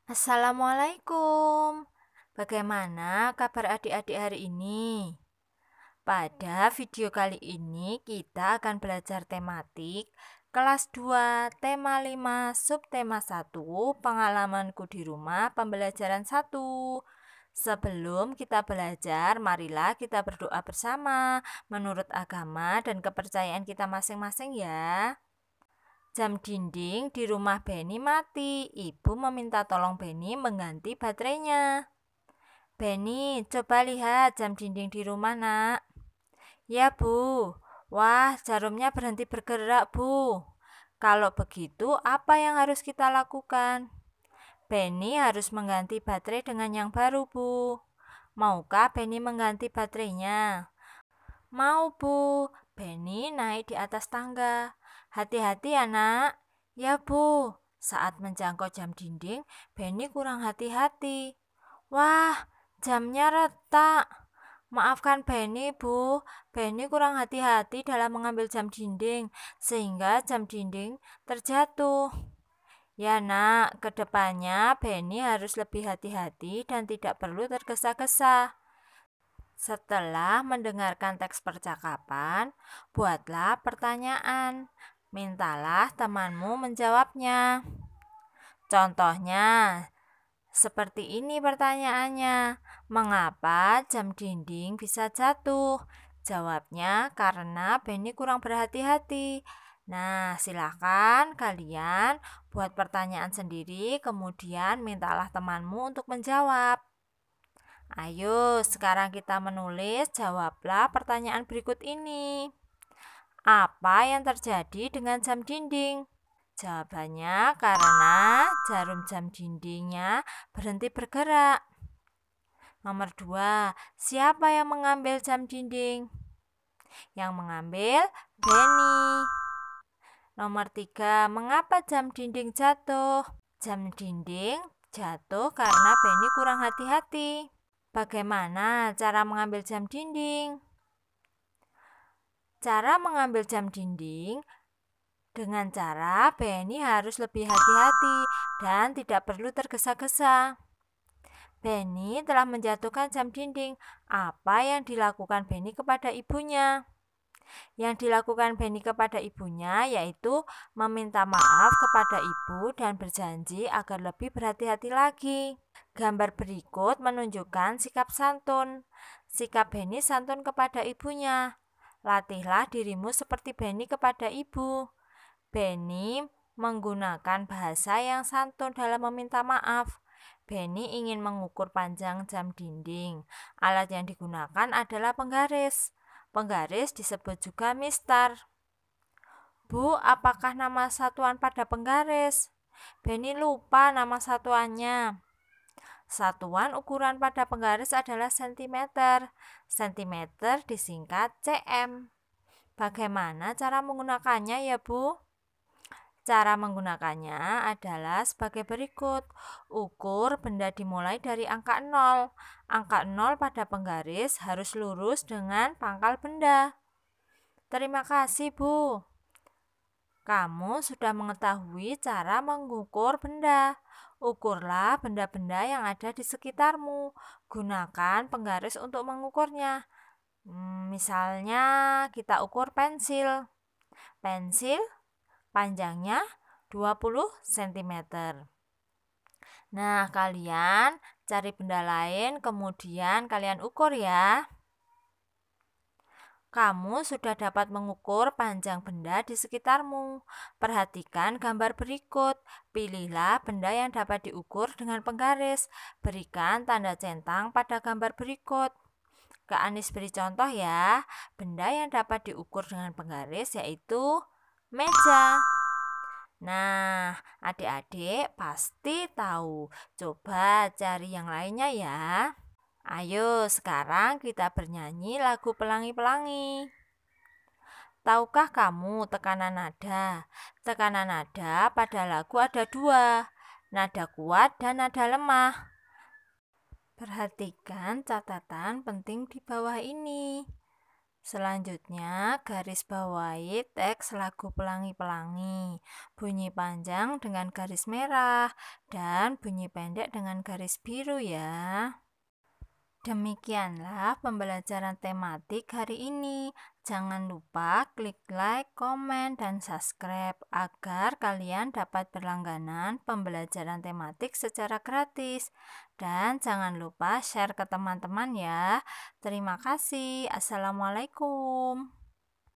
Assalamualaikum. Bagaimana kabar adik-adik hari ini? Pada video kali ini kita akan belajar tematik kelas 2, tema 5, subtema 1, pengalamanku di rumah, pembelajaran 1. Sebelum kita belajar, marilah kita berdoa bersama menurut agama dan kepercayaan kita masing-masing ya. Jam dinding di rumah Benny mati. Ibu meminta tolong Benny mengganti baterainya. Benny, coba lihat jam dinding di rumah, Nak. Ya, Bu. Wah, jarumnya berhenti bergerak, Bu. Kalau begitu, apa yang harus kita lakukan? Benny harus mengganti baterai dengan yang baru, Bu. Maukah Benny mengganti baterainya? Mau, Bu. Benny naik di atas tangga. Hati-hati ya, Nak. Ya, Bu. Saat menjangkau jam dinding, Benny kurang hati-hati. Wah, jamnya retak. Maafkan Benny, Bu. Benny kurang hati-hati dalam mengambil jam dinding, sehingga jam dinding terjatuh. Ya, Nak. Kedepannya Benny harus lebih hati-hati dan tidak perlu tergesa-gesa. Setelah mendengarkan teks percakapan, buatlah pertanyaan. Mintalah temanmu menjawabnya. Contohnya, seperti ini pertanyaannya. Mengapa jam dinding bisa jatuh? Jawabnya karena Benny kurang berhati-hati. Nah, silakan kalian buat pertanyaan sendiri, kemudian mintalah temanmu untuk menjawab. Ayo, sekarang kita menulis. Jawablah pertanyaan berikut ini. Apa yang terjadi dengan jam dinding? Jawabannya karena jarum jam dindingnya berhenti bergerak. Nomor 2, siapa yang mengambil jam dinding? Yang mengambil Benny. Nomor 3, mengapa jam dinding jatuh? Jam dinding jatuh karena Benny kurang hati-hati. Bagaimana cara mengambil jam dinding? Cara mengambil jam dinding dengan cara Benny harus lebih hati-hati dan tidak perlu tergesa-gesa. Benny telah menjatuhkan jam dinding. Apa yang dilakukan Benny kepada ibunya? Yang dilakukan Benny kepada ibunya yaitu meminta maaf kepada ibu dan berjanji agar lebih berhati-hati lagi. Gambar berikut menunjukkan sikap santun. Sikap Benny santun kepada ibunya. Latihlah dirimu seperti Benny kepada ibu. Benny menggunakan bahasa yang santun dalam meminta maaf. Benny ingin mengukur panjang jam dinding. Alat yang digunakan adalah penggaris. Penggaris disebut juga mistar. Bu, apakah nama satuan pada penggaris? Benny lupa nama satuannya. Satuan ukuran pada penggaris adalah sentimeter. Sentimeter disingkat cm. Bagaimana cara menggunakannya ya, Bu? Cara menggunakannya adalah sebagai berikut. Ukur benda dimulai dari angka 0. Angka 0 pada penggaris harus lurus dengan pangkal benda. Terima kasih, Bu. Kamu sudah mengetahui cara mengukur benda. Ukurlah benda-benda yang ada di sekitarmu. Gunakan penggaris untuk mengukurnya. Misalnya kita ukur pensil. Pensil panjangnya 20 cm. Nah, kalian cari benda lain, kemudian kalian ukur ya. Kamu sudah dapat mengukur panjang benda di sekitarmu. Perhatikan gambar berikut. Pilihlah benda yang dapat diukur dengan penggaris. Berikan tanda centang pada gambar berikut. Kak Anis beri contoh ya. Benda yang dapat diukur dengan penggaris yaitu meja. Nah, adik-adik pasti tahu. Coba cari yang lainnya ya. Ayo, sekarang kita bernyanyi lagu Pelangi-Pelangi. Tahukah kamu tekanan nada? Tekanan nada pada lagu ada 2, nada kuat dan nada lemah. Perhatikan catatan penting di bawah ini. Selanjutnya, garis bawahi teks lagu Pelangi-Pelangi, bunyi panjang dengan garis merah, dan bunyi pendek dengan garis biru ya. Demikianlah pembelajaran tematik hari ini. Jangan lupa klik like, komen, dan subscribe agar kalian dapat berlangganan pembelajaran tematik secara gratis. Dan jangan lupa share ke teman-teman ya. Terima kasih. Assalamualaikum.